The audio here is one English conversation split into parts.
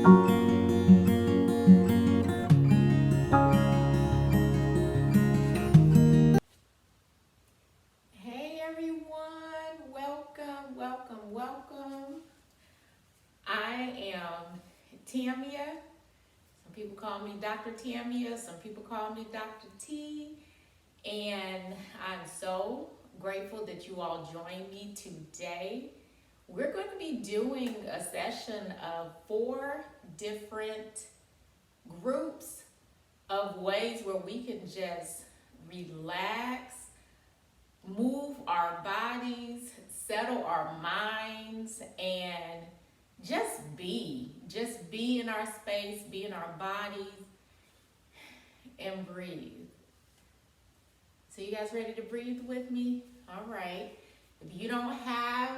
Hey everyone, welcome, welcome, welcome. I am Tamia. Some people call me Dr. Tamia, some people call me Dr. T. And I'm so grateful that you all joined me today. We're going to be doing a session of 4 different groups of ways where we can just relax, move our bodies, settle our minds, and just be in our space, be in our bodies, and breathe. So you guys ready to breathe with me? All right. If you don't have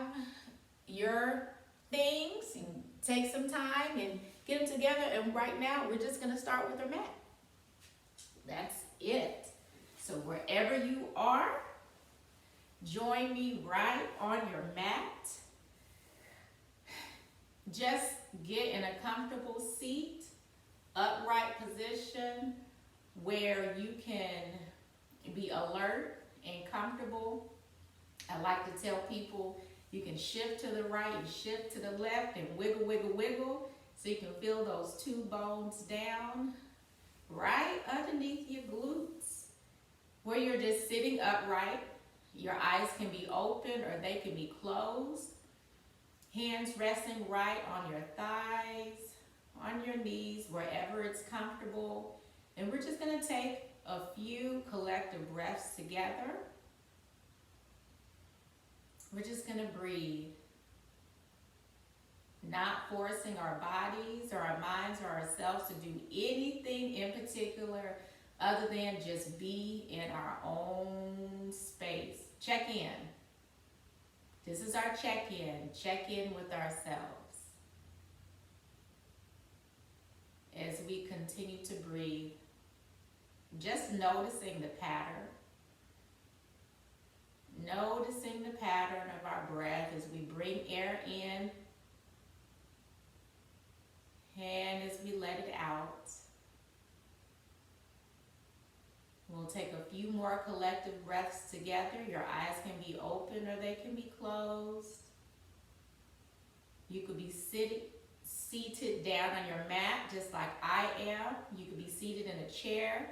your things, you can take some time and get them together. And right now, we're just going to start with our mat. That's it. So wherever you are, join me right on your mat. Just get in a comfortable seat, upright position where you can be alert and comfortable. I like to tell people you can shift to the right and shift to the left and wiggle, wiggle, wiggle so you can feel those 2 bones down right underneath your glutes where you're just sitting upright. Your eyes can be open or they can be closed. Hands resting right on your thighs, on your knees, wherever it's comfortable. And we're just going to take a few collective breaths together. We're just going to breathe, not forcing our bodies or our minds or ourselves to do anything in particular other than just be in our own space. Check in. This is our check-in. Check in with ourselves. As we continue to breathe, just noticing the pattern. Noticing the pattern of our breath as we bring air in and as we let it out. We'll take a few more collective breaths together. Your eyes can be open or they can be closed. You could be seated down on your mat just like I am. You could be seated in a chair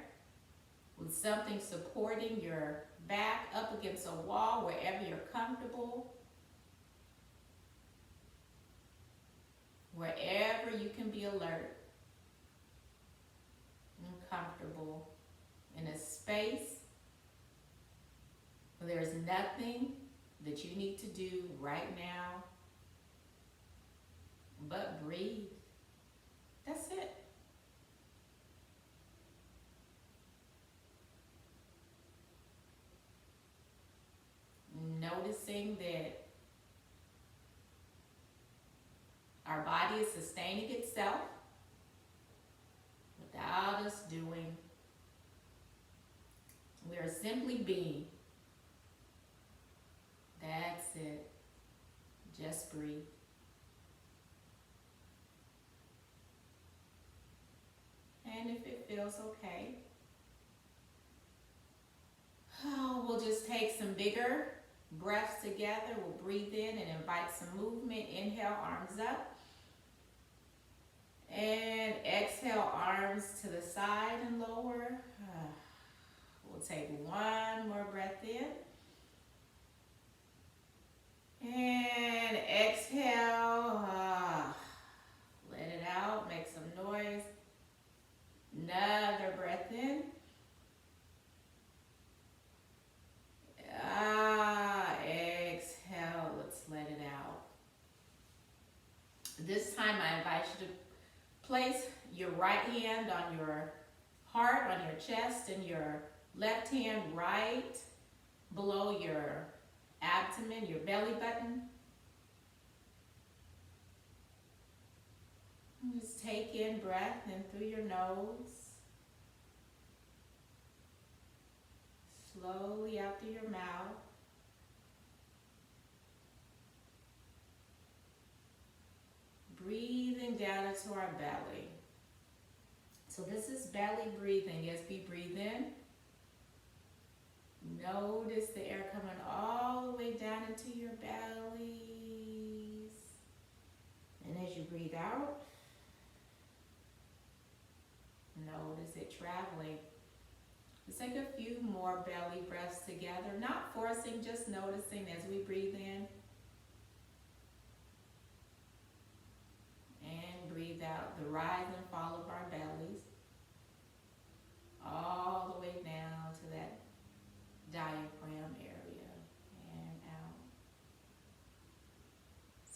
with something supporting your back up against a wall wherever you're comfortable. Wherever you can be alert and comfortable in a space where there's nothing that you need to do right now but breathe. That's it. Noticing that our body is sustaining itself without us doing. We are simply being. That's it. Just breathe. And if it feels okay, we'll just take some bigger breaths together. We'll breathe in and invite some movement. Inhale, arms up. And exhale, arms to the side and lower. We'll take one more breath in. And exhale. Let it out. Make some noise. Another breath in. Exhale. Let's let it out. This time I invite you to place your right hand on your heart, on your chest, and your left hand right below your abdomen, your belly button. And just take in breath in through your nose. Slowly out through your mouth. breathing down into our belly. So this is belly breathing. As we breathe in, notice the air coming all the way down into your bellies. And as you breathe out, notice it traveling. Let's take a few more belly breaths together, not forcing, just noticing as we breathe in. And breathe out the rise and fall of our bellies, all the way down to that diaphragm area and out.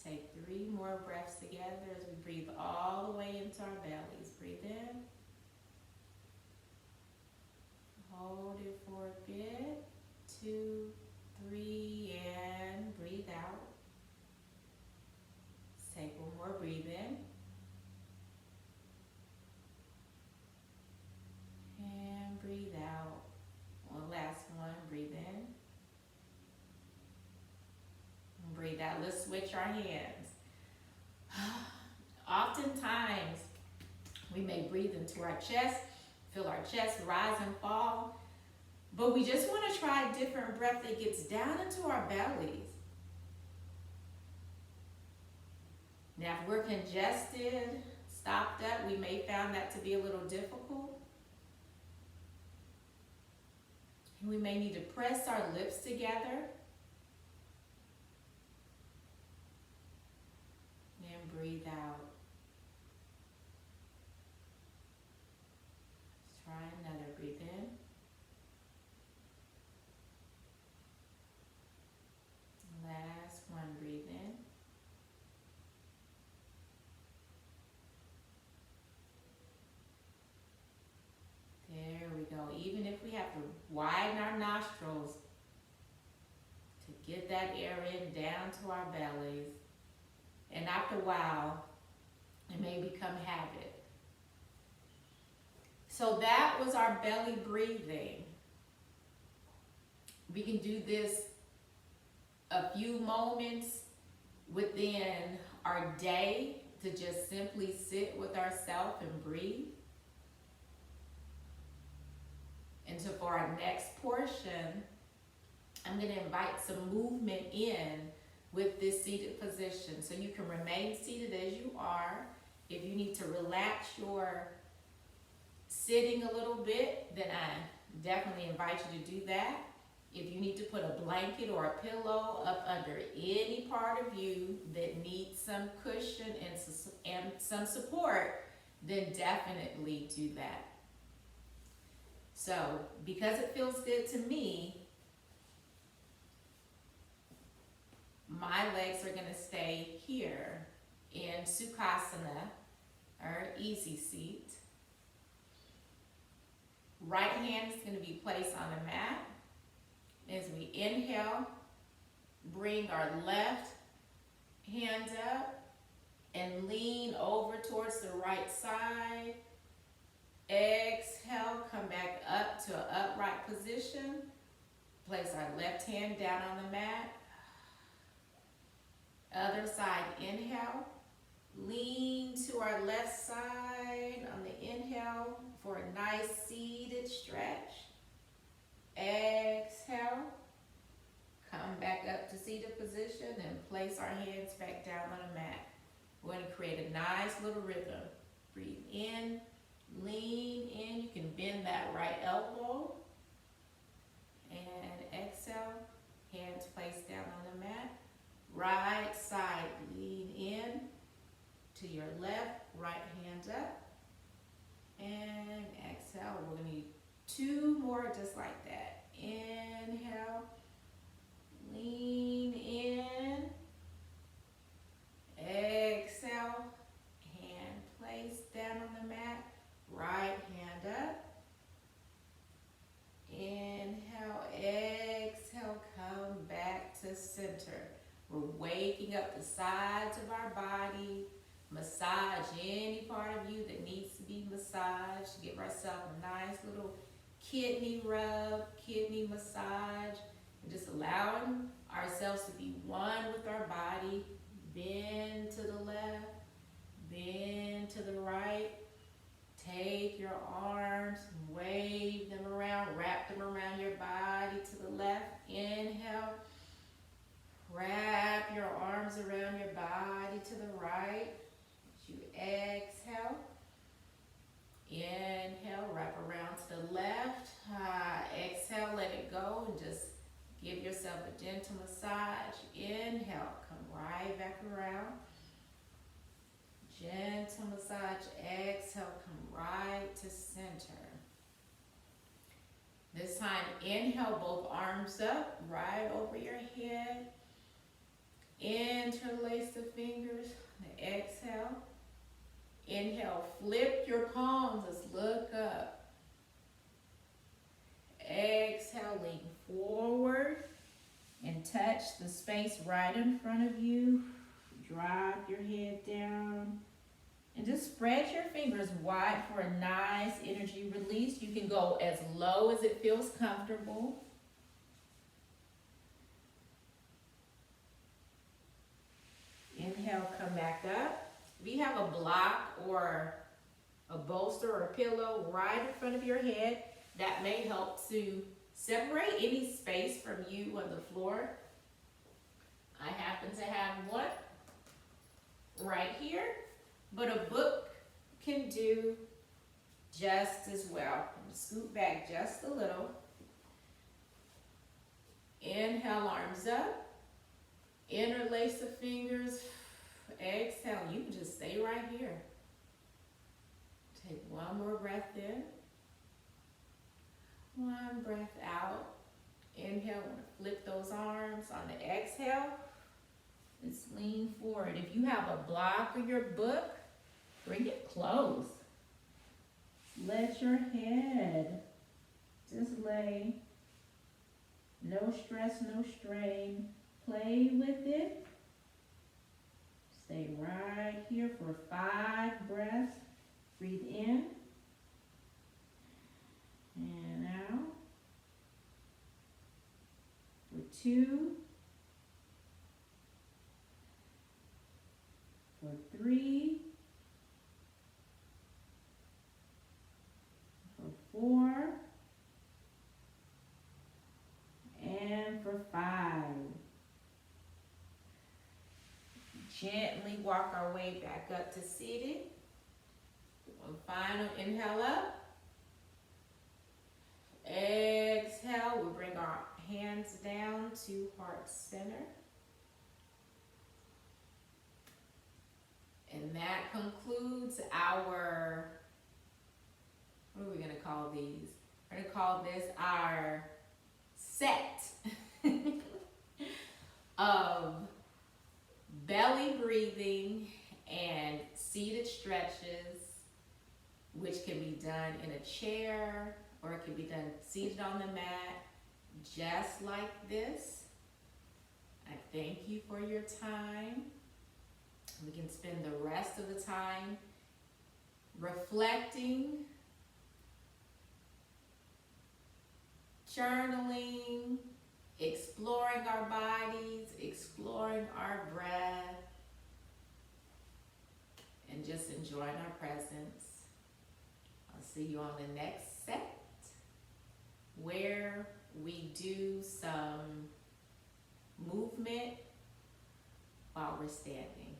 Take 3 more breaths together as we breathe all the way into our bellies. Breathe in. Hold it for a bit. 2, 3, and breathe out. Take 1 more breathe in. And breathe out. One last one, breathe in. And breathe out. Let's switch our hands. Oftentimes, we may breathe into our chest, feel our chest rise and fall, but we just want to try a different breath that gets down into our bellies. Now, if we're congested, stopped up, we may find that to be a little difficult. And we may need to press our lips together. And breathe out. Let's try another. Breathe in. Last one, breathe in. There we go. Even if we have to widen our nostrils to get that air in down to our bellies. And after a while, it may become habit. So that was our belly breathing. We can do this a few moments within our day to just simply sit with ourselves and breathe. And so for our next portion, I'm going to invite some movement in with this seated position. So you can remain seated as you are. If you need to relax your sitting a little bit, then I definitely invite you to do that. If you need to put a blanket or a pillow up under any part of you that needs some cushion and some support, then definitely do that. So, because it feels good to me, my legs are going to stay here in Sukhasana, or easy seat. Right hand is going to be placed on the mat. As we inhale, bring our left hand up and lean over towards the right side. Exhale, come back up to an upright position. Place our left hand down on the mat. Other side, inhale. Lean to our left side on the inhale for a nice seated stretch. Exhale. Come back up to seated position and place our hands back down on the mat. We're going to create a nice little rhythm. Breathe in. Lean in. You can bend that right elbow. And exhale. Hands placed down on the mat. Right side, lean in. To your left, right hand up. And exhale. We're going to need 2 more just like that. Inhale. Lean in. Exhale. Hand placed down on the mat. Right hand up. Inhale, exhale, come back to center. We're waking up the sides of our body. Massage any part of you that needs to be massaged. Give ourselves a nice little kidney rub, kidney massage. And just allowing ourselves to be one with our body. Bend to the left. bend to the right. Take your arms, wave them around, wrap them around your body to the left. Inhale. Wrap your arms around your body to the right. As you exhale. Inhale, wrap around to the left. Exhale, let it go and just give yourself a gentle massage. Inhale, come right back around. Gentle massage. Exhale, come right to center. This time, inhale, both arms up, right over your head. Interlace the fingers. Exhale. Inhale, flip your palms. Let's look up. Exhale, lean forward and touch the space right in front of you. Drop your head down and just spread your fingers wide for a nice energy release. You can go as low as it feels comfortable. Inhale, come back up. If you have a block or a bolster or a pillow right in front of your head, that may help to separate any space from you on the floor. I happen to have one right here, but a book can do just as well. Scoot back just a little. Inhale, arms up. Interlace the fingers. Exhale, you can just stay right here. Take one more breath in. One breath out. Inhale, flip those arms. On the exhale, just lean forward. If you have a block of your book, bring it close. Let your head just lay. No stress, no strain. Play with it. Stay right here for 5 breaths. Breathe in and out. For 2, for 3, for 4, and for 5. Gently walk our way back up to seated. One final inhale up. Exhale, we bring our hands down to heart center. And that concludes our, what are we going to call these? We're going to call this our set of belly breathing and seated stretches, which can be done in a chair or it can be done seated on the mat, just like this. I thank you for your time. We can spend the rest of the time reflecting, journaling, exploring our bodies, exploring our breath, and just enjoying our presence. I'll see you on the next set where we do some movement while we're standing.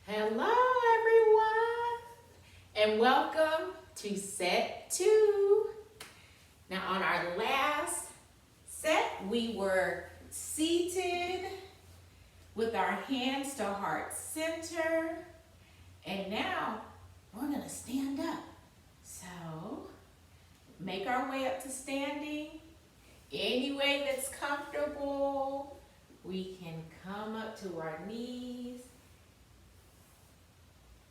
Hello, everyone, and welcome to set 2. Now, on our last set, we were seated with our hands to heart center, and now we're going to stand up. So, make our way up to standing any way that's comfortable. We can come up to our knees.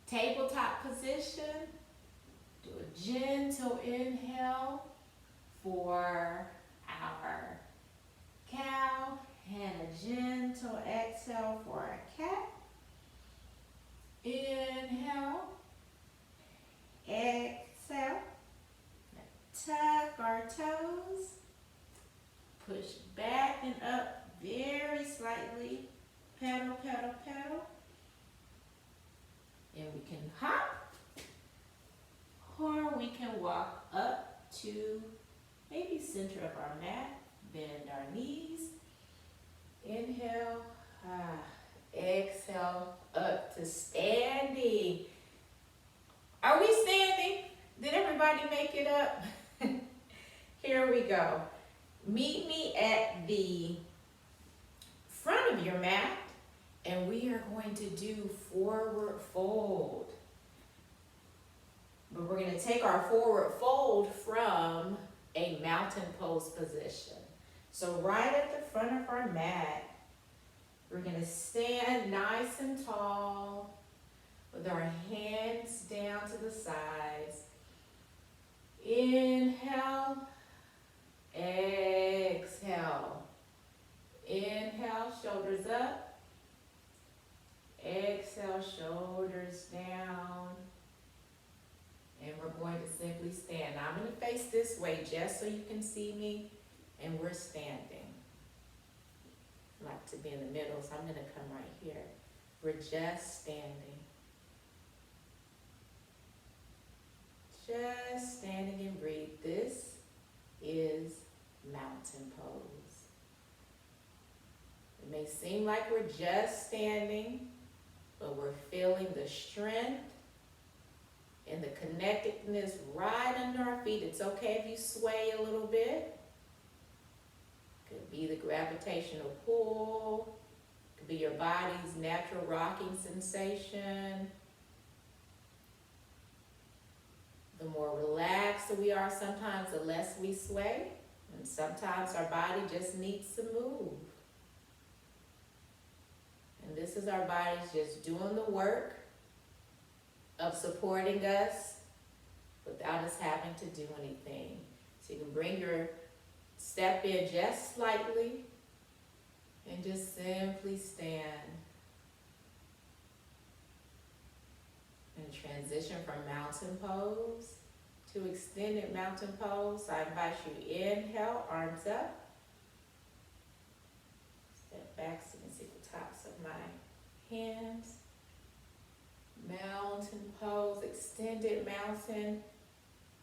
Tabletop position. Do a gentle inhale for our exhale for our cat. Inhale, exhale, tuck our toes, push back and up very slightly, pedal, pedal, pedal. And we can hop, or we can walk up to maybe center of our mat, bend our knees. Inhale, exhale, up to standing. Are we standing? Did everybody make it up? Here we go. Meet me at the front of your mat, and we are going to do forward fold. But we're going to take our forward fold from a mountain pose position. So right at the front of our mat, we're going to stand nice and tall with our hands down to the sides. Inhale, exhale. Inhale, shoulders up. Exhale, shoulders down. And we're going to simply stand. Now I'm going to face this way just so you can see me. And we're standing. I like to be in the middle, so I'm going to come right here. We're just standing. Just standing and breathe. This is mountain pose. It may seem like we're just standing, but we're feeling the strength and the connectedness right under our feet. It's okay if you sway a little bit. Could be the gravitational pull. Could be your body's natural rocking sensation. The more relaxed we are, sometimes the less we sway. And sometimes our body just needs to move. And this is our bodies just doing the work of supporting us without us having to do anything. So you can bring your step in just slightly and just simply stand. And transition from mountain pose to extended mountain pose. I invite you, inhale, arms up. Step back so you can see the tops of my hands. Mountain pose, extended mountain.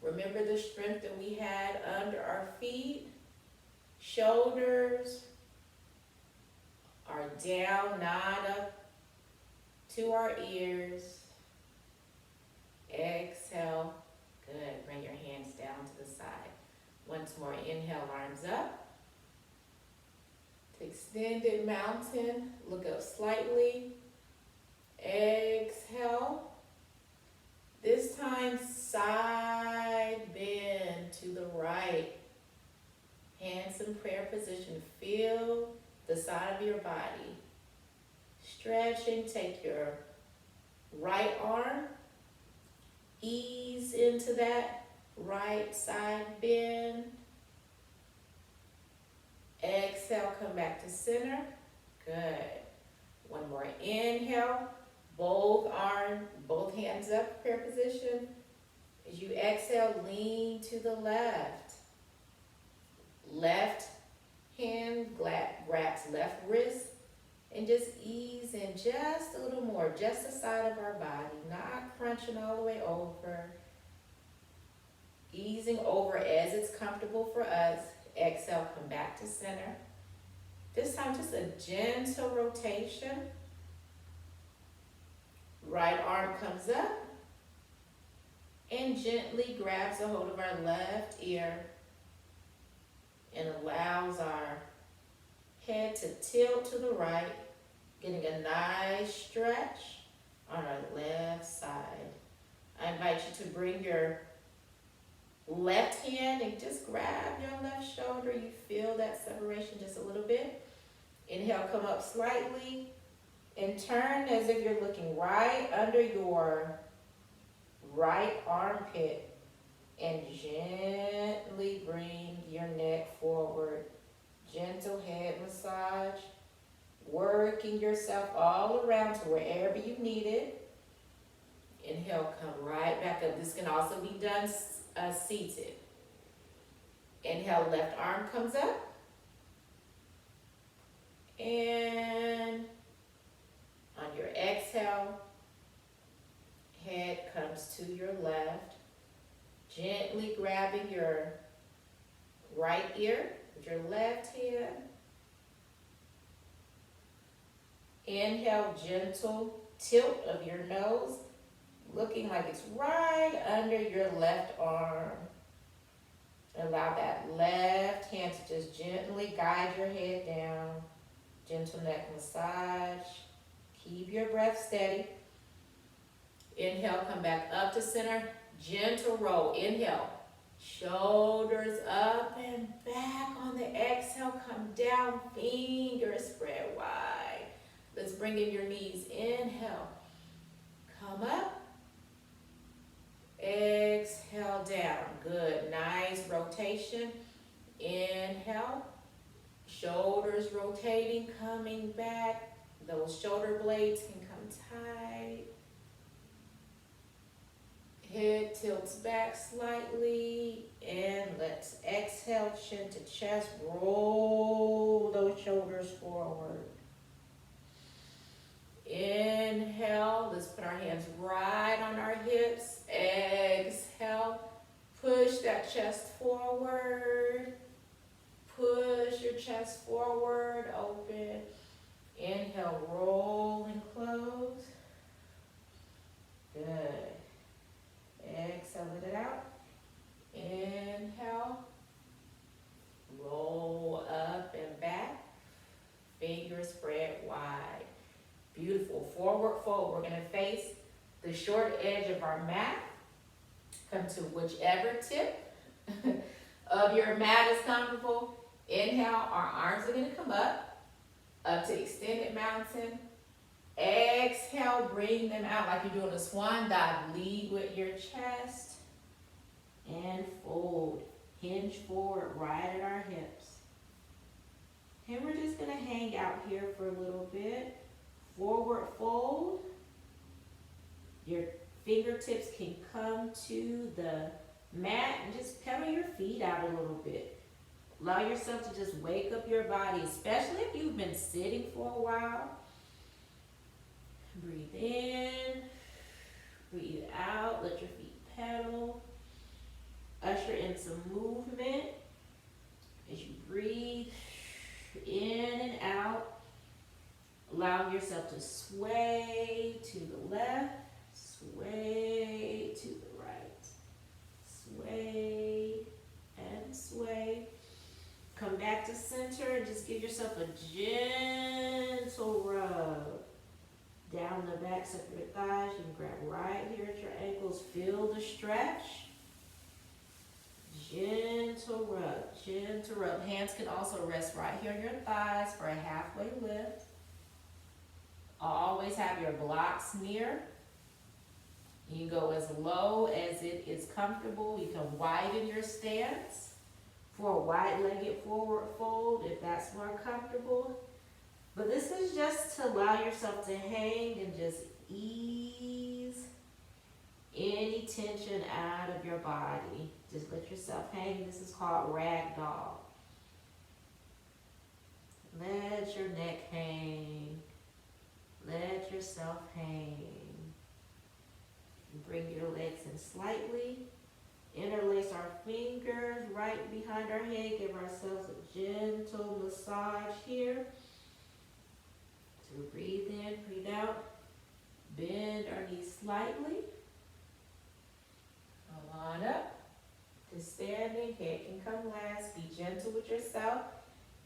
Remember the strength that we had under our feet. Shoulders are down, not up to our ears. Exhale. Good. Bring your hands down to the side. Once more, inhale, arms up. To extended mountain, look up slightly. Exhale. This time, side bend to the right. Hands in prayer position. Feel the side of your body. Stretching, take your right arm. Ease into that right side bend. Exhale, come back to center. Good. One more inhale. Both hands up, prayer position. As you exhale, lean to the left. Left hand grabs left wrist and just ease in just a little more, just the side of our body, not crunching all the way over. Easing over as it's comfortable for us. Exhale, come back to center. This time, just a gentle rotation. Right arm comes up and gently grabs a hold of our left ear and allows our head to tilt to the right, getting a nice stretch on our left side. I invite you to bring your left hand and just grab your left shoulder. You feel that separation just a little bit. Inhale, come up slightly and turn as if you're looking right under your right armpit and gently bring your neck forward. Gentle head massage, working working yourself all around to wherever you need it. Inhale, come right back up. This can also be done seated. Inhale, left arm comes up. And on your exhale, head comes to your left. Gently grabbing your right ear with your left hand. Inhale, gentle tilt of your nose, looking like it's right under your left arm. Allow that left hand to just gently guide your head down. Gentle neck massage. Keep your breath steady. Inhale, come back up to center. Gentle roll. Inhale. Shoulders up and back. On the exhale, come down. Fingers spread wide. Let's bring in your knees. Inhale. Come up. Exhale down. Good. Nice rotation. Inhale. Shoulders rotating, coming back. Those shoulder blades can come tight. Head tilts back slightly. And let's exhale, chin to chest. Roll those shoulders forward. Inhale, let's put our hands right on our hips. Exhale, push that chest forward. Push your chest forward, open. Inhale, roll and close. Good. Exhale, let it out. Inhale, roll up and back. Fingers spread wide. Beautiful. Forward fold. We're going to face the short edge of our mat. Come to whichever tip of your mat is comfortable. Inhale, our arms are going to come up to extended mountain. Exhale, bring them out like you're doing a swan dive. Lead with your chest and fold. Hinge forward right at our hips. And we're just going to hang out here for a little bit. Forward fold. Your fingertips can come to the mat and just pedal your feet out a little bit. Allow yourself to just wake up your body, especially if you've been sitting for a while. Breathe in, breathe out, let your feet pedal. Usher in some movement as you breathe in and out. Allow yourself to sway to the left, sway to the right, sway and sway. Come back to center and just give yourself a gentle rub down the backs of your thighs. You can grab right here at your ankles. Feel the stretch. Gentle rub, gentle rub. Hands can also rest right here on your thighs for a halfway lift. Always have your blocks near. You can go as low as it is comfortable. You can widen your stance for a wide-legged forward fold if that's more comfortable. But this is just to allow yourself to hang and just ease any tension out of your body. Just let yourself hang. This is called ragdoll. Let your neck hang. Let yourself hang. Bring your legs in slightly. Interlace our fingers right behind our head. Give ourselves a gentle massage here. So breathe in, breathe out. Bend our knees slightly. Come on up to standing. Head can come last. Be gentle with yourself.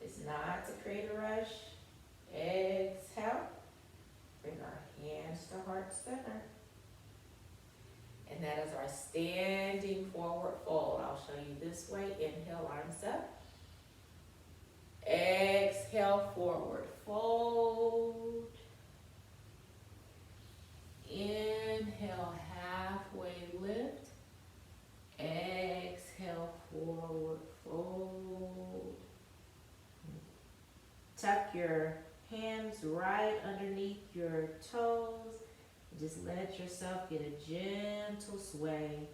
It's not to create a rush. Exhale. Bring our hands to heart center. And that is our standing forward fold. I'll show you this way. Inhale, arms up. Exhale, forward fold. Inhale, halfway lift. Exhale, forward fold. Tuck your hands right underneath your toes. Just let yourself get a gentle sway.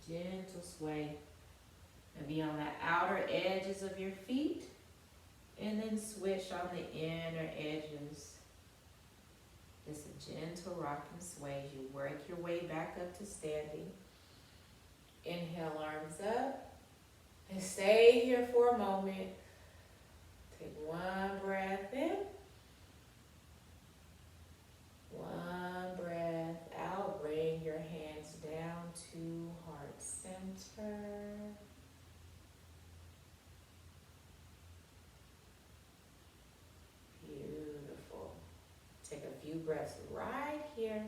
Gentle sway. And be on the outer edges of your feet. And then switch on the inner edges. Just a gentle rock and sway as you work your way back up to standing. Inhale, arms up. And stay here for a moment. Take one breath in. One breath out. Bring your hands down to heart center. Beautiful. Take a few breaths right here.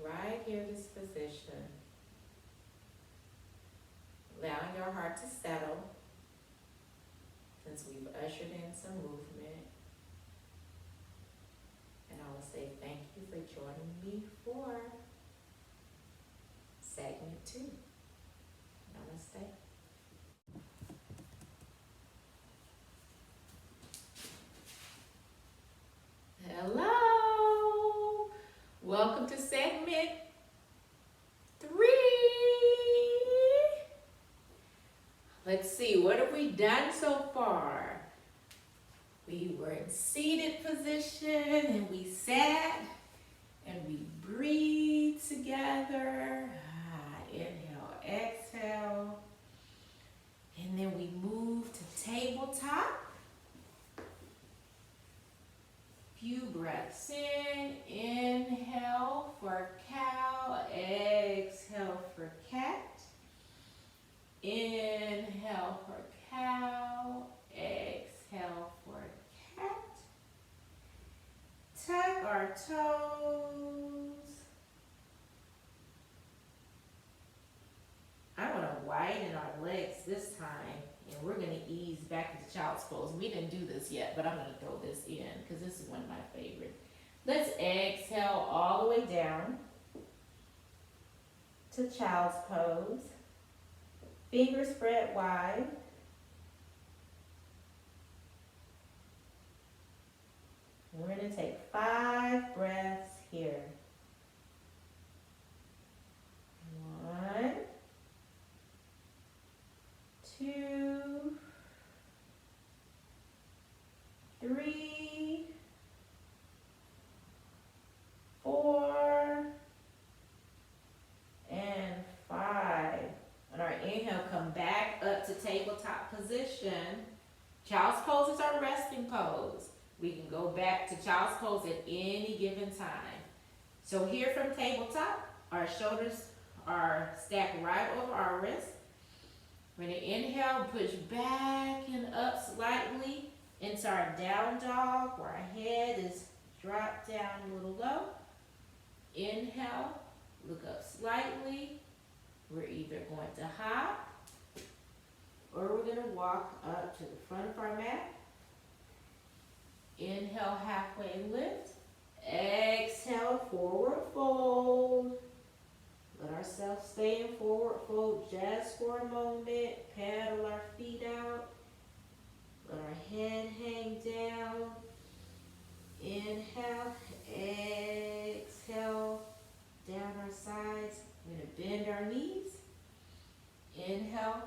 Right here, this position. Allowing your heart to settle since we've ushered in some movement. And I will say thank you for joining me for segment 2. Namaste. Hello. Welcome to segment 3. Let's see, what have we done so far? We were in seated position and we sat and we breathed together. Inhale, exhale. And then we moved to tabletop. Few breaths in. Inhale for cow, exhale for cat. Inhale for cow, exhale for cat. Tuck our toes. I want to widen our legs this time, and we're going to ease back into child's pose. We didn't do this yet, but I'm going to throw this in because this is one of my favorites. Let's exhale all the way down to child's pose. Fingers spread wide. We're going to take 5 breaths here. 1, 2, 3, 4, and 5. On our inhale, come back up to tabletop position. Child's pose is our resting pose. We can go back to child's pose at any given time. So here from tabletop, our shoulders are stacked right over our wrists. We're going to inhale, push back and up slightly into our down dog, where our head is dropped down a little low. Inhale, look up slightly. We're either going to hop or we're going to walk up to the front of our mat. Inhale, halfway lift. Exhale, forward fold. Let ourselves stay in forward fold just for a moment. Pedal our feet out. Let our head hang down. Inhale, exhale, down our sides. We're going to bend our knees. Inhale,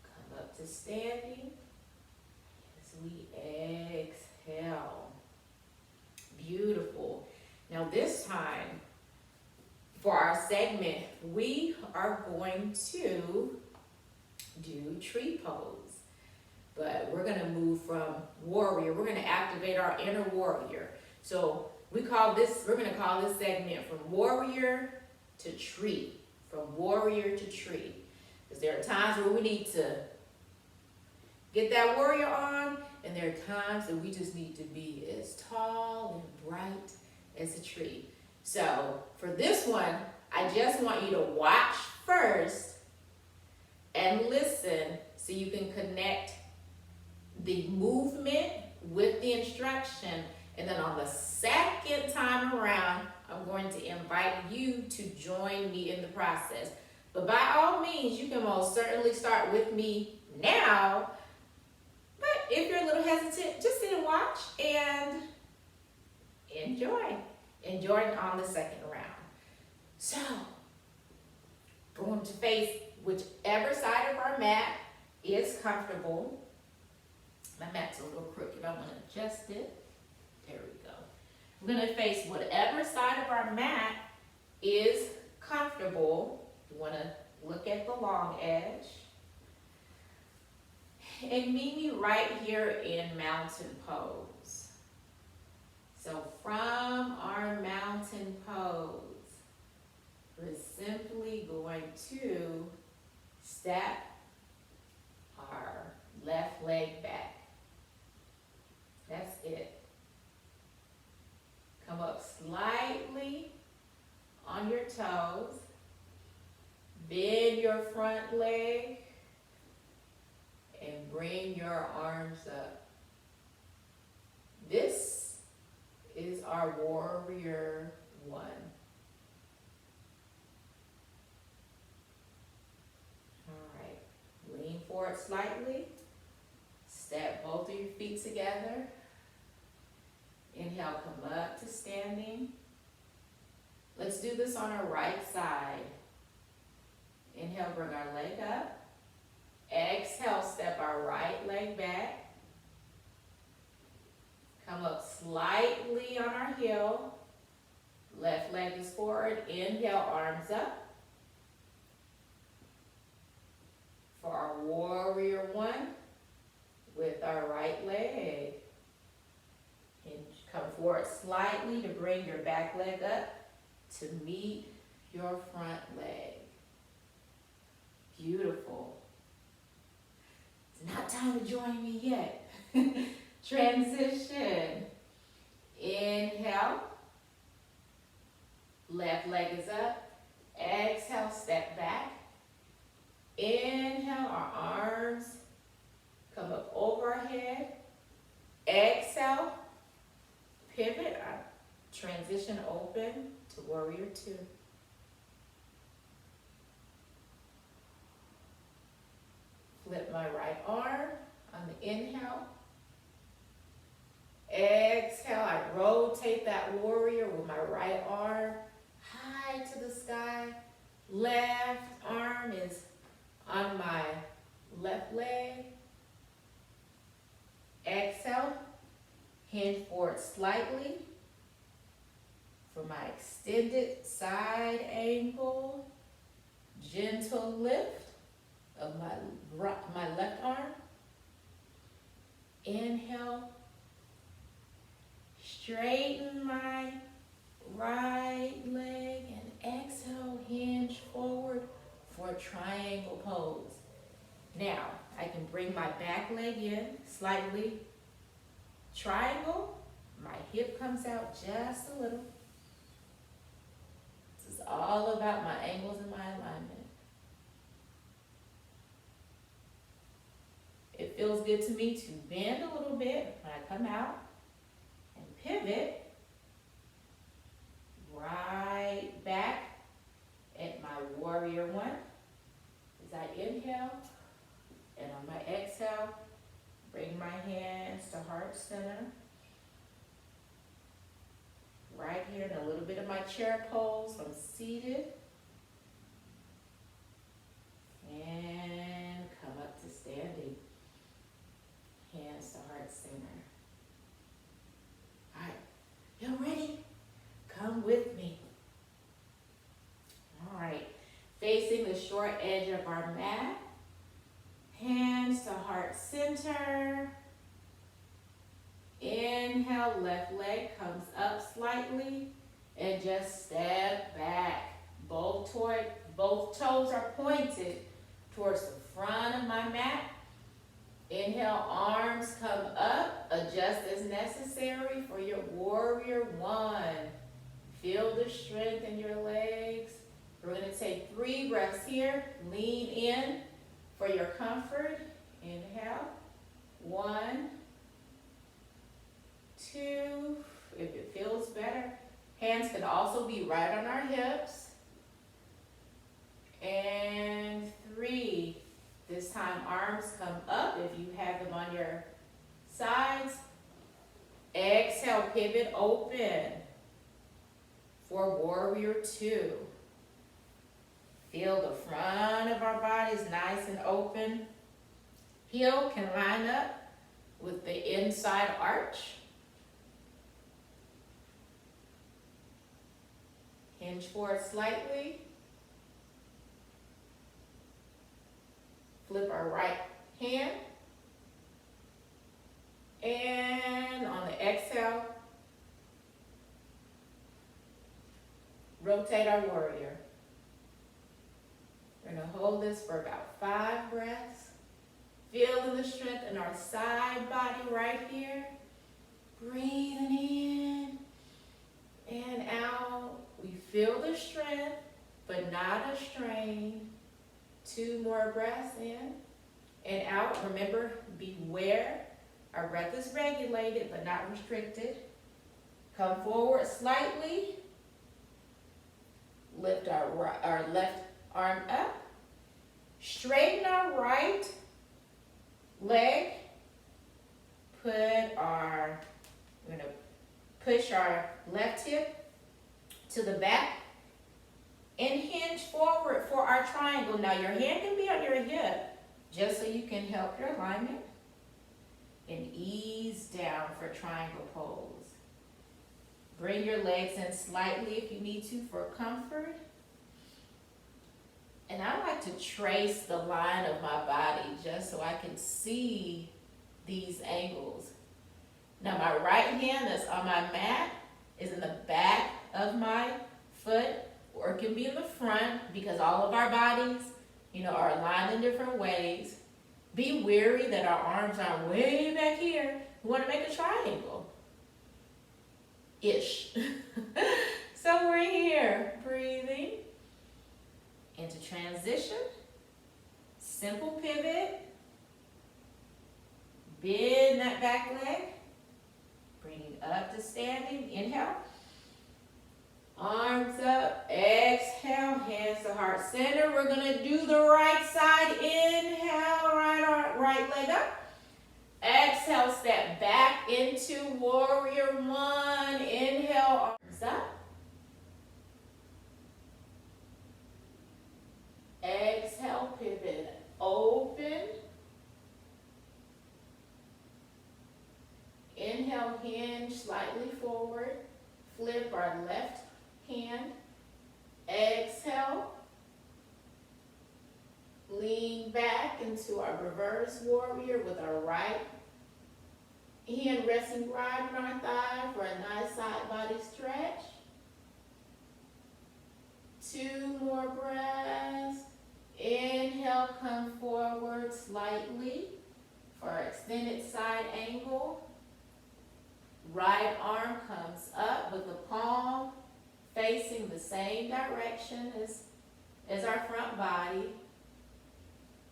come up to standing. As we exhale. Beautiful. Now this time, for our segment, we are going to do tree pose. But we're going to move from warrior. We're going to activate our inner warrior. So we're going to call this segment from warrior to tree. From warrior to tree. Because there are times where we need to get that warrior on, and there are times that we just need to be as tall and bright as a tree. So for this one, I just want you to watch first and listen so you can connect the movement with the instruction. And then on the second time around, I'm going to invite you to join me in the process. But by all means, you can most certainly start with me now. But if you're a little hesitant, just sit and watch and enjoy. Enjoy on the second round. So, we're going to face whichever side of our mat is comfortable. My mat's a little crooked. I want to adjust it. There we go. We're going to face whatever side of our mat is comfortable. You want to look at the long edge. And meet me right here in mountain pose. So from our mountain pose, we're simply going to step our left leg back. That's it. Come up slightly on your toes. Bend your front leg and bring your arms up. This is our warrior one. All right, lean forward slightly. Step both of your feet together. Inhale, come up to standing. Let's do this on our right side. Inhale, bring our leg up. Exhale, step our right leg back. Come up slightly on our heel. Left leg is forward. Inhale, arms up. For our warrior one with our right leg. And come forward slightly to bring your back leg up to meet your front leg. Beautiful. It's not time to join me yet. Transition. Inhale. Left leg is up. Exhale, step back. Inhale, our arms come up over our head. Exhale, pivot, transition open to warrior two. Flip my right arm on the inhale. Exhale, I rotate that warrior with my right arm high to the sky. Left arm is on my left leg. Exhale, hinge forward slightly for my extended side angle. Gentle lift of my left arm. Inhale, straighten my right leg, and exhale, hinge forward for a triangle pose. Now, I can bring my back leg in slightly. Triangle, my hip comes out just a little. This is all about my angles and my alignment. It feels good to me to bend a little bit when I come out and pivot right back at my warrior one. As I inhale, and on my exhale, bring my hands to heart center. Right here in a little bit of my chair pose. I'm seated. And come up to standing. Hands to heart center. All right, y'all ready? Come with me. All right, facing the short edge of our mat. Hands to heart center. Inhale, left leg comes up slightly and just step back. Both toes are pointed towards the front of my mat. Inhale, arms come up. Adjust as necessary for your warrior one. Feel the strength in your legs. We're going to take 3 breaths here. Lean in for your comfort. Inhale. 1, 2. If it feels better. Hands can also be right on our hips. And 3. This time arms come up if you have them on your sides. Exhale, pivot, open for warrior 2. Feel the front of our bodies nice and open. Heel can line up with the inside arch. Hinge forward slightly. Flip our right hand. And on the exhale, rotate our warrior. We're going to hold this for about 5 breaths. Feeling the strength in our side body right here. Breathing in and out. We feel the strength, but not a strain. 2 more breaths in and out. Remember, beware. Our breath is regulated, but not restricted. Come forward slightly. Lift our left arm up. Straighten our right leg. We're going to push our left hip to the back and hinge forward for our triangle. Now your hand can be on your hip just so you can help your alignment, and ease down for triangle pose. Bring your legs in slightly if you need to for comfort. And I like to trace the line of my body just so I can see these angles. Now my right hand that's on my mat is in the back of my foot, or it can be in the front, because all of our bodies, are aligned in different ways. Be wary that our arms are way back here. We want to make a triangle-ish. So we're here, breathing into transition. Simple pivot. Bend that back leg. Bringing up to standing. Inhale. Arms up. Exhale. Hands to heart center. We're going to do the right side. Inhale. Right leg up. Exhale. Step back into warrior 1. Inhale. Arms up. Exhale. Pivot. Open. Inhale. Hinge slightly forward. Flip our left hand. Exhale. Lean back into our reverse warrior with our right hand resting right on our thigh for a nice side body stretch. 2 more breaths. Inhale, come forward slightly for our extended side angle. Right arm comes up with the palm facing the same direction as our front body.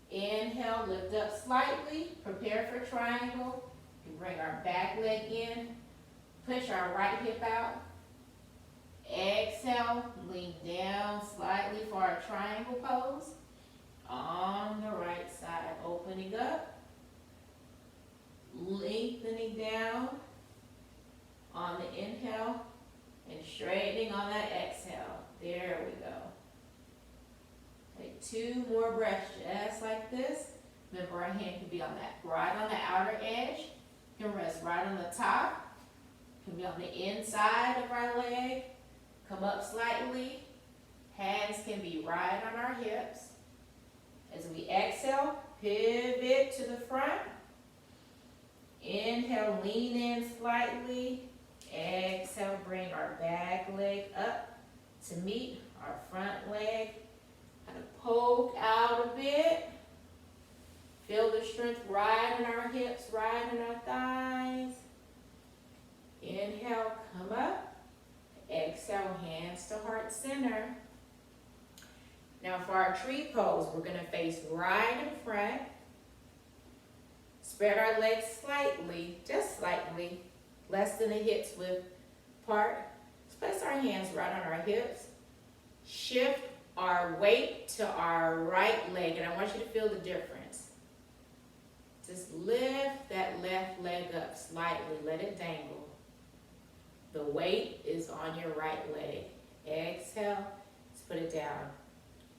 Inhale, lift up slightly, prepare for triangle. We bring our back leg in, push our right hip out. Exhale, lean down slightly for our triangle pose. On the right side, opening up, lengthening down on the inhale, and straightening on that exhale. There we go. Take 2 more breaths just like this. Remember, our hand can be right on the outer edge. Can rest right on the top. Can be on the inside of our leg. Come up slightly. Hands can be right on our hips. As we exhale, pivot to the front. Inhale, lean in slightly. Exhale, bring our back leg up to meet our front leg. Kind of poke out a bit. Feel the strength right in our hips, right in our thighs. Inhale, come up. Exhale, hands to heart center. Now for our tree pose, we're going to face right in front. Spread our legs slightly, just slightly, less than the hips width apart. Place our hands right on our hips. Shift our weight to our right leg, and I want you to feel the difference. Just lift that left leg up slightly, let it dangle. The weight is on your right leg. Exhale, let's put it down.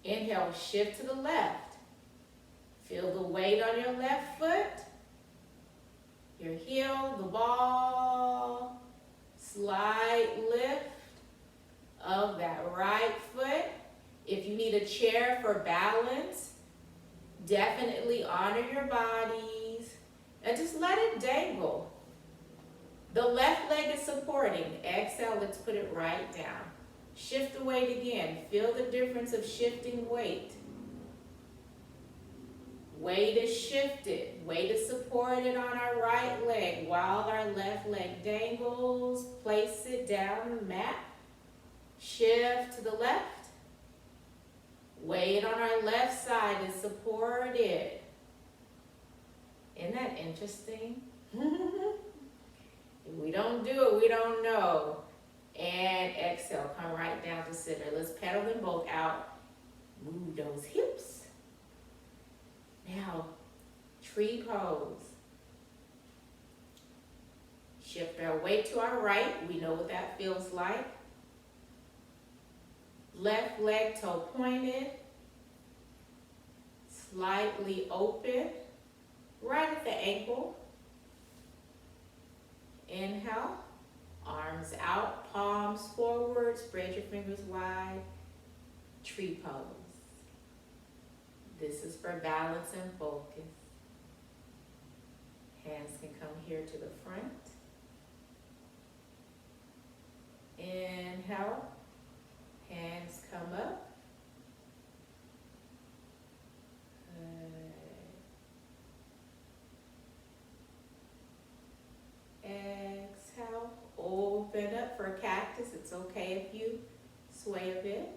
Inhale, shift to the left. Feel the weight on your left foot, your heel, the ball. Slight lift of that right foot. If you need a chair for balance, definitely honor your bodies and just let it dangle. The left leg is supporting. Exhale, let's put it right down. Shift the weight again. Feel the difference of shifting weight. Weight is shifted. Weight is supported on our right leg while our left leg dangles. Place it down on the mat. Shift to the left. Weight on our left side is supported. Isn't that interesting? If we don't do it, we don't know. And exhale, come right down to center. Let's pedal them both out. Move those hips. Now, tree pose. Shift our weight to our right. We know what that feels like. Left leg toe pointed. Slightly open. Right at the ankle. Inhale. Arms out, palms forward. Spread your fingers wide. Tree pose. This is for balance and focus. Hands can come here to the front. Inhale. Hands come up. Exhale. Open up for a cactus. It's okay if you sway a bit.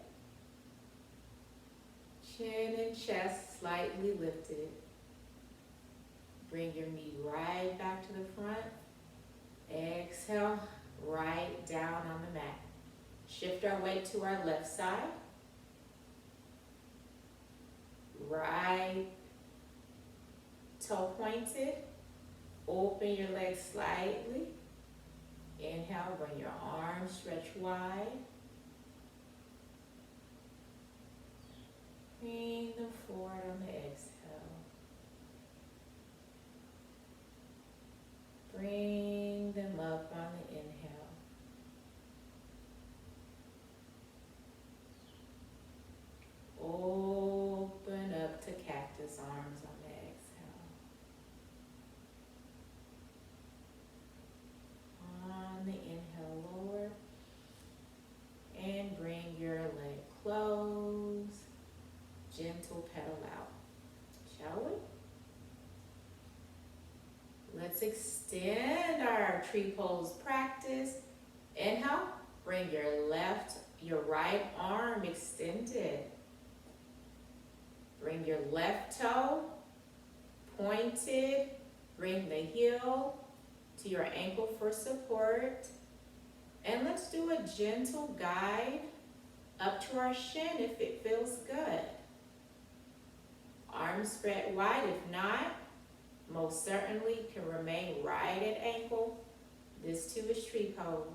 Chin and chest slightly lifted. Bring your knee right back to the front. Exhale, right down on the mat. Shift our weight to our left side. Right toe pointed. Open your legs slightly. Inhale, bring your arms stretch wide. Bring them forward on the exhale. Bring them up on the inhale. Open up to cactus arms on the exhale. On the inhale, lower. And bring your leg close. Gentle pedal out. Shall we? Let's extend our tree pose practice. Inhale, bring your right arm extended. Bring your left toe pointed. Bring the heel to your ankle for support. And let's do a gentle guide up to our shin if it feels good. Arms spread wide. If not, most certainly can remain right at ankle. This too is tree pose.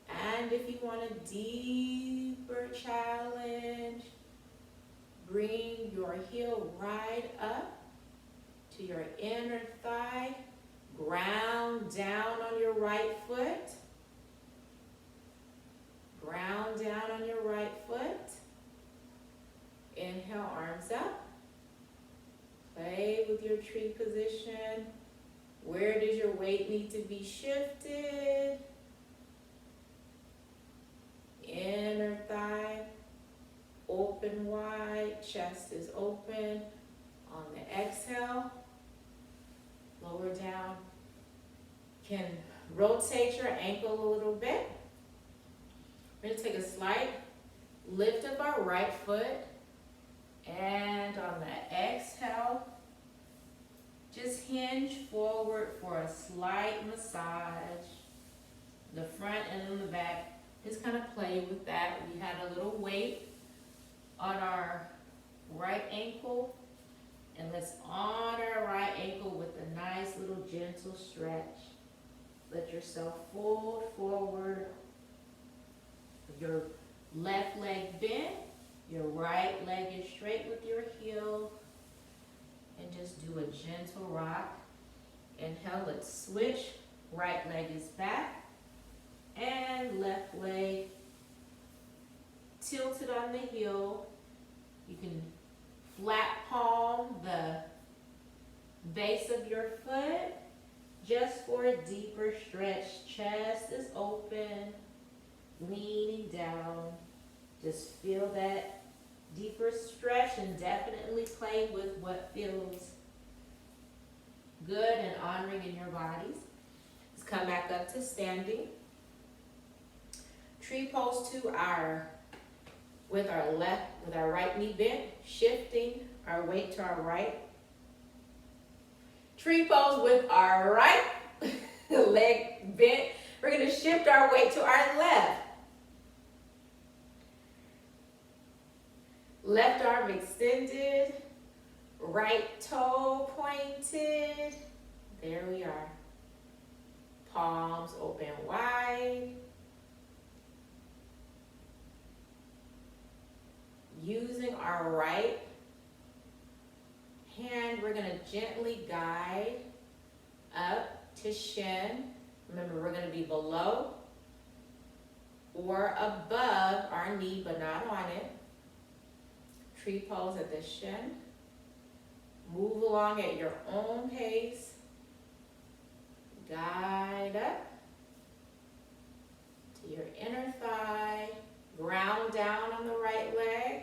And if you want a deeper challenge, bring your heel right up to your inner thigh. Ground down on your right foot. Ground down on your right foot. Inhale, arms up. Play with your tree position. Where does your weight need to be shifted? Inner thigh, open wide, chest is open. On the exhale, lower down. Can rotate your ankle a little bit. We're going to take a slight lift of our right foot. And on the exhale, just hinge forward for a slight massage. the front and on the back. Just kind of play with that. We had a little weight on our right ankle, and let's honor our right ankle with a nice little gentle stretch. Let yourself fold forward. Your left leg bent, your right leg is straight with your heel, and just do a gentle rock. Inhale, let's switch. Right leg is back, and left leg tilted on the heel. You can flat palm the base of your foot just for a deeper stretch. Chest is open, leaning down. Just feel that deeper stretch and definitely play with what feels good and honoring in your bodies. Let's come back up to standing. Tree pose with our right knee bent, shifting our weight to our right. Tree pose with our right leg bent. We're gonna shift our weight to our left. Left arm extended, right toe pointed. There we are. Palms open wide. Using our right hand, we're going to gently guide up to shin. Remember, we're going to be below or above our knee, but not on it. Tree pose at the shin. Move along at your own pace. Guide up to your inner thigh. Ground down on the right leg.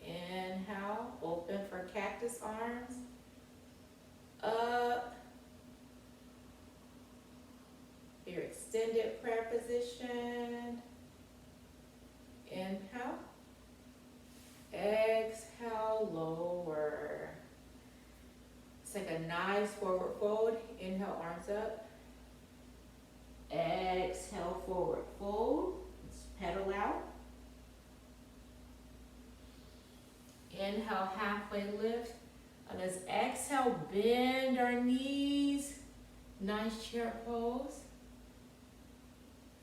Inhale, open for cactus arms. Up. Your extended prayer position. Inhale. Exhale, lower. Take a nice forward fold. Inhale, arms up. Exhale, forward fold. Let's pedal out. Inhale, halfway lift. And let's exhale, bend our knees. Nice chair pose.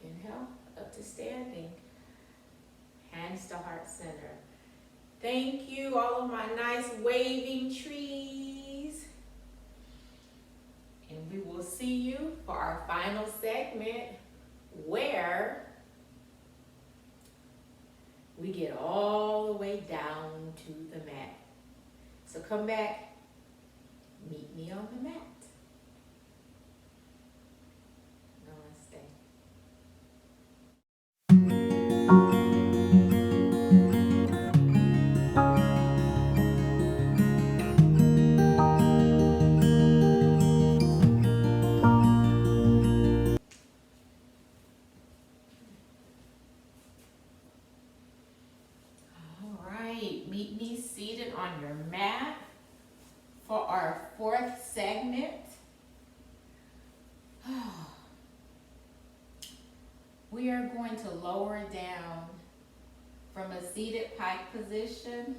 Inhale, up to standing. Hands to heart center. Thank you, all of my nice waving trees. And we will see you for our final segment where we get all the way down to the mat. So come back, meet me on the mat. Namaste. All right, meet me seated on your mat for our fourth segment. We are going to lower down from a seated pike position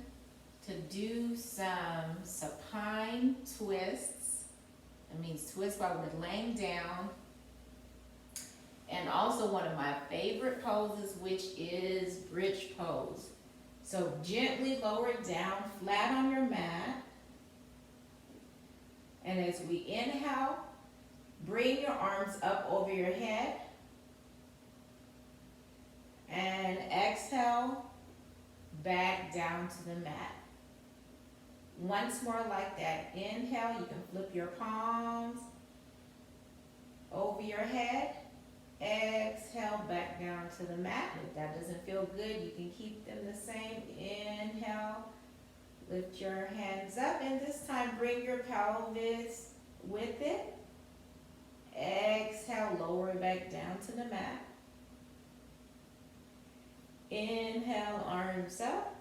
to do some supine twists. That means twist while we're laying down. And also one of my favorite poses, which is bridge pose. So gently lower down, flat on your mat. And as we inhale, bring your arms up over your head. And exhale, back down to the mat. Once more like that. Inhale, you can flip your palms over your head. Exhale, back down to the mat. If that doesn't feel good, you can keep them the same. Inhale, lift your hands up, and this time bring your pelvis with it. Exhale, lower it back down to the mat. Inhale, arms up,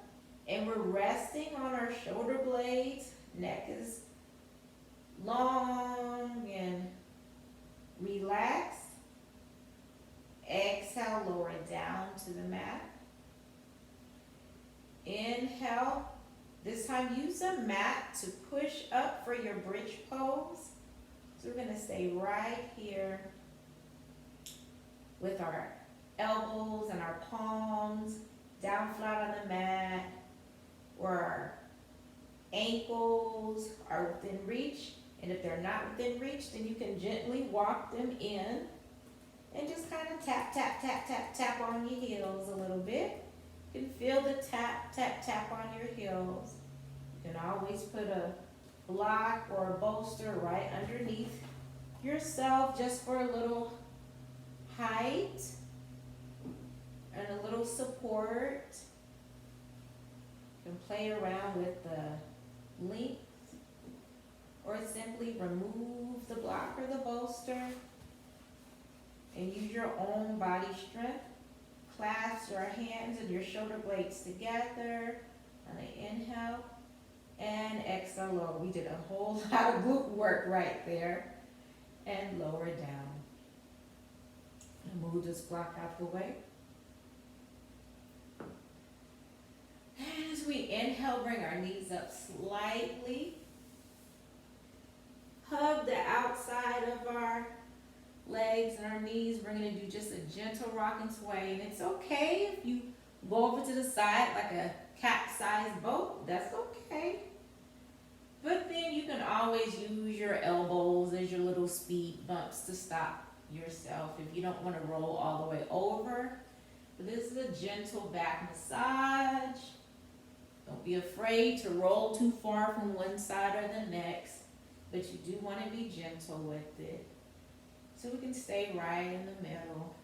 and we're resting on our shoulder blades. Neck is long and Relax. Exhale, lower it down to the mat. Inhale. This time use a mat to push up for your bridge pose. So we're gonna stay right here with our elbows and our palms down flat on the mat, where our ankles are within reach. And if they're not within reach, then you can gently walk them in and just kind of tap, tap, tap, tap, tap on your heels a little bit. You can feel the tap, tap, tap on your heels. You can always put a block or a bolster right underneath yourself just for a little height and a little support. You can play around with the length or simply remove the block or the bolster and use your own body strength. Clasp your hands and your shoulder blades together on the inhale and exhale lower. We did a whole lot of glute work right there. And lower down. And move this block out the way. And as we inhale, bring our knees up slightly. Hug the outside of our legs and our knees. We're going to do just a gentle rock and sway. And it's okay if you go over to the side like a capsized boat. That's okay. But then you can always use your elbows as your little speed bumps to stop yourself if you don't want to roll all the way over. But this is a gentle back massage. Don't be afraid to roll too far from one side or the next, but you do want to be gentle with it. So we can stay right in the middle.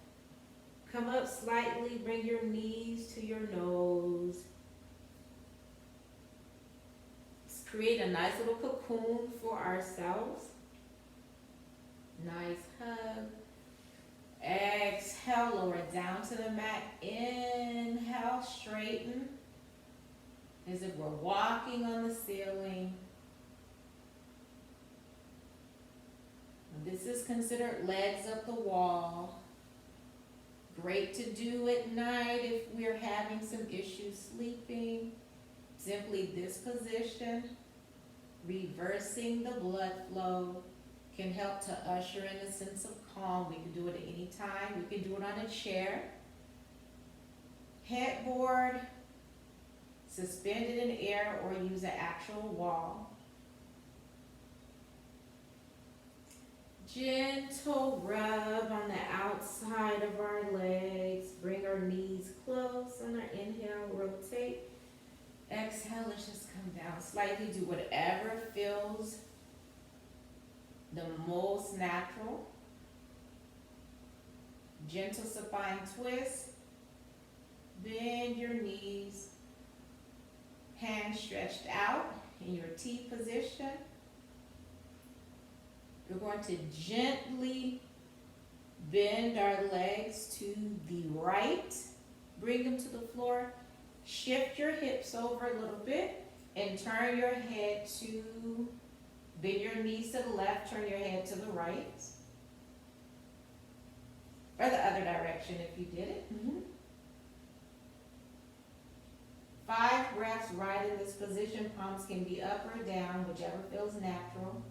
Come up slightly, bring your knees to your nose. Create a nice little cocoon for ourselves. Nice hug. Exhale, lower down to the mat. Inhale, straighten as if we're walking on the ceiling. This is considered legs up the wall. Great to do at night if we're having some issues sleeping. Simply this position, reversing the blood flow, can help to usher in a sense of calm. We can do it at any time. We can do it on a chair, headboard, suspended in air, or use an actual wall. Gentle rub on the outside of our legs. Bring our knees close on our inhale, rotate. Exhale, let's just come down slightly. Do whatever feels the most natural. Gentle supine twist. Bend your knees. Hands stretched out in your T position. We're going to gently bend our legs to the right. Bring them to the floor. Shift your hips over a little bit and turn your head to, bend your knees to the left, turn your head to the right. Or the other direction if you did it. 5 breaths right in this position. Palms can be up or down, whichever feels natural.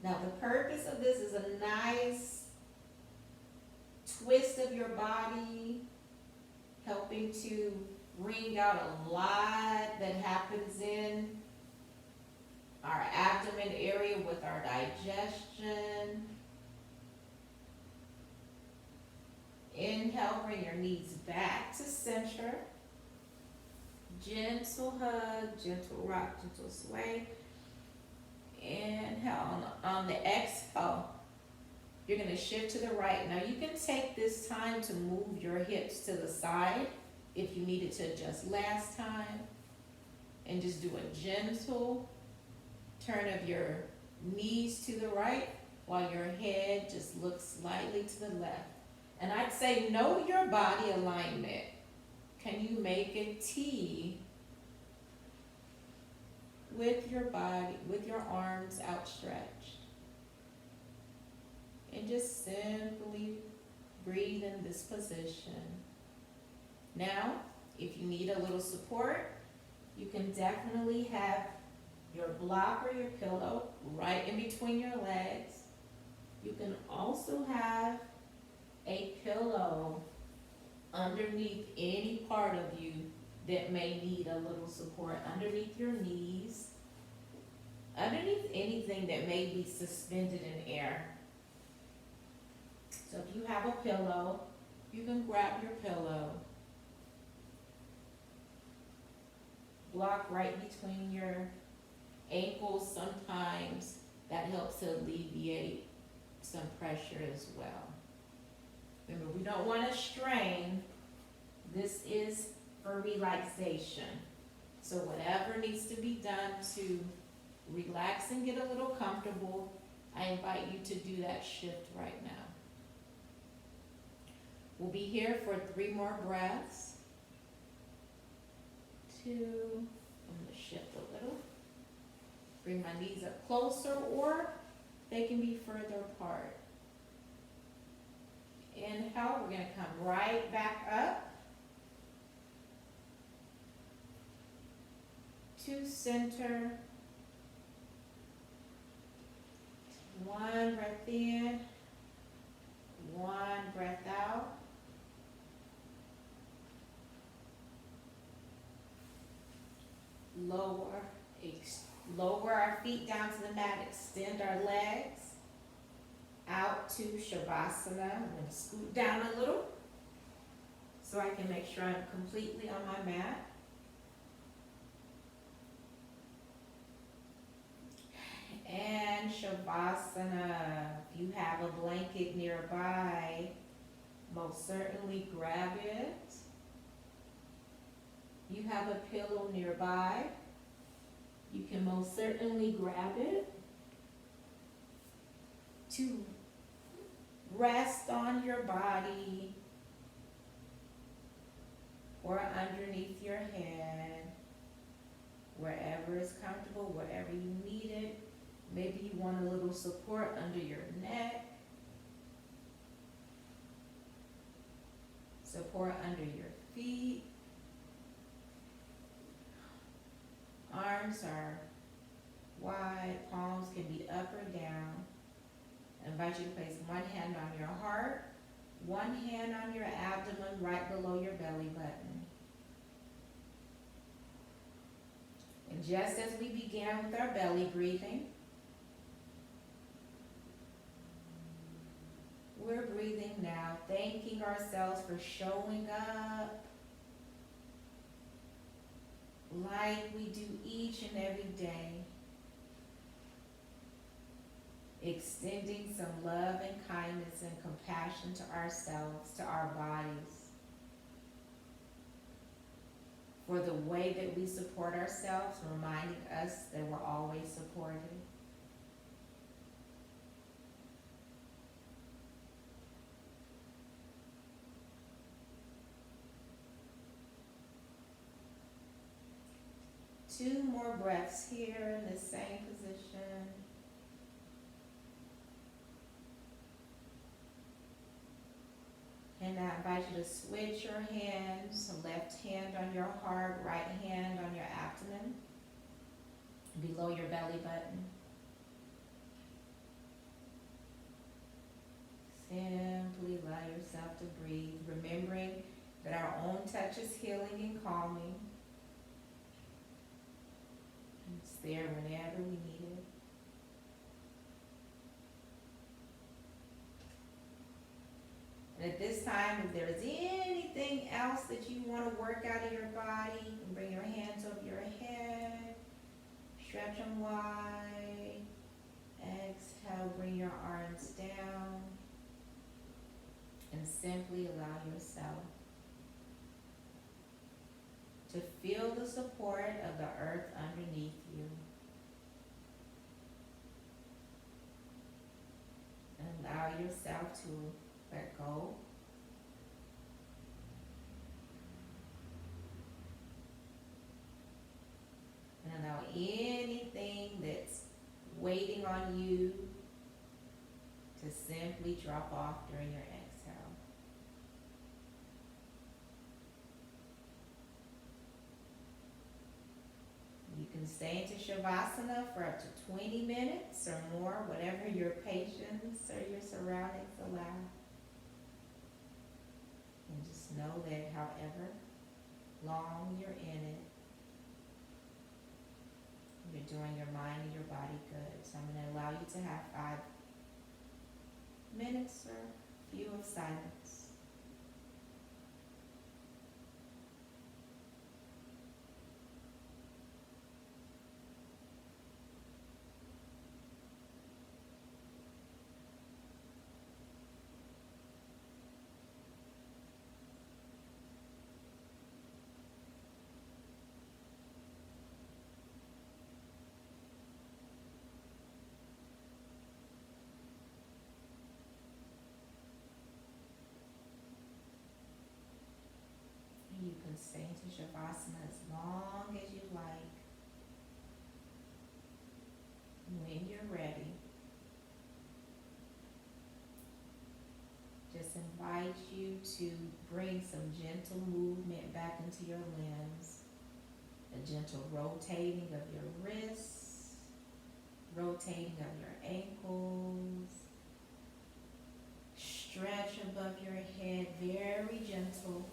Now the purpose of this is a nice twist of your body, helping to wring out a lot that happens in our abdomen area with our digestion. Inhale, bring your knees back to center. Gentle hug, gentle rock, gentle sway. Inhale. On the exhale, you're going to shift to the right. Now you can take this time to move your hips to the side if you needed to adjust last time. And just do a gentle turn of your knees to the right while your head just looks slightly to the left. And I'd say know your body alignment. Can you make a T with your body, with your arms outstretched? And just simply breathe in this position. Now, if you need a little support, you can definitely have your block or your pillow right in between your legs. You can also have a pillow underneath any part of you that may need a little support, underneath your knees, underneath anything that may be suspended in air. So if you have a pillow, you can grab your pillow, block right between your ankles. Sometimes that helps to alleviate some pressure as well. Remember, we don't want to strain. This is for relaxation. So whatever needs to be done to relax and get a little comfortable, I invite you to do that shift right now. We'll be here for 3 more breaths. 2, I'm going to shift a little. Bring my knees up closer, or they can be further apart. Inhale, we're going to come right back up to center. 1 breath in, 1 breath out. Lower our feet down to the mat, extend our legs out to Shavasana. I'm going to scoot down a little so I can make sure I'm completely on my mat. And Shavasana. If you have a blanket nearby, most certainly grab it. You have a pillow nearby, you can most certainly grab it to rest on your body or underneath your head, wherever is comfortable, wherever you need it. Maybe you want a little support under your neck, support under your feet. Arms are wide, palms can be up or down. I invite you to place 1 hand on your heart, 1 hand on your abdomen right below your belly button. And just as we began with our belly breathing, we're breathing now, thanking ourselves for showing up like we do each and every day, extending some love and kindness and compassion to ourselves, to our bodies, for the way that we support ourselves, reminding us that we're always supported. Two more breaths here in the same position. And I invite you to switch your hands, left hand on your heart, right hand on your abdomen, below your belly button. Simply allow yourself to breathe, remembering that our own touch is healing and calming. It's there whenever we need it. And at this time, if there's anything else that you want to work out of your body, you can bring your hands over your head, stretch them wide. Exhale, bring your arms down, and simply allow yourself to feel the support of the earth underneath you. And allow yourself to let go. to simply drop off during your exhale. You can stay into Shavasana for up to 20 minutes or more, whatever your patience or your surroundings allow. And just know that however long you're in it, you're doing your mind and your body good. So I'm going to allow you to have 5 minutes or few of silence. You can stay into Shavasana as long as you like. When you're ready, just invite you to bring some gentle movement back into your limbs. A gentle rotating of your wrists, rotating of your ankles. Stretch above your head, very gentle.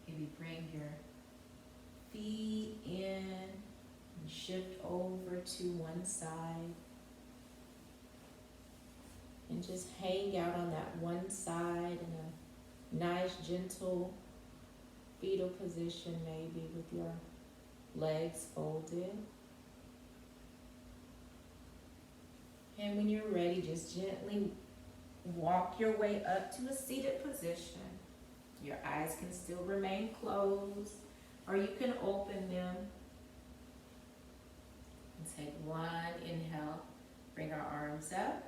Maybe bring your feet in and shift over to one side. And just hang out on that one side in a nice, gentle fetal position, maybe with your legs folded. And when you're ready, just gently walk your way up to a seated position. Your eyes can still remain closed, or you can open them. And take one inhale, bring our arms up.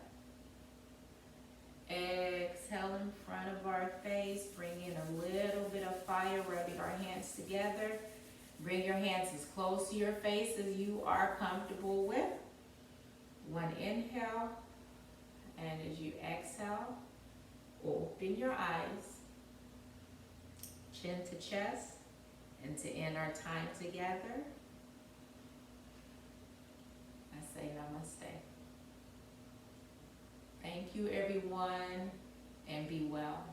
Exhale in front of our face, bring in a little bit of fire, rubbing our hands together. Bring your hands as close to your face as you are comfortable with. One inhale, and as you exhale, open your eyes, chin to chest, and to end our time together, I say namaste. Thank you, everyone, and be well.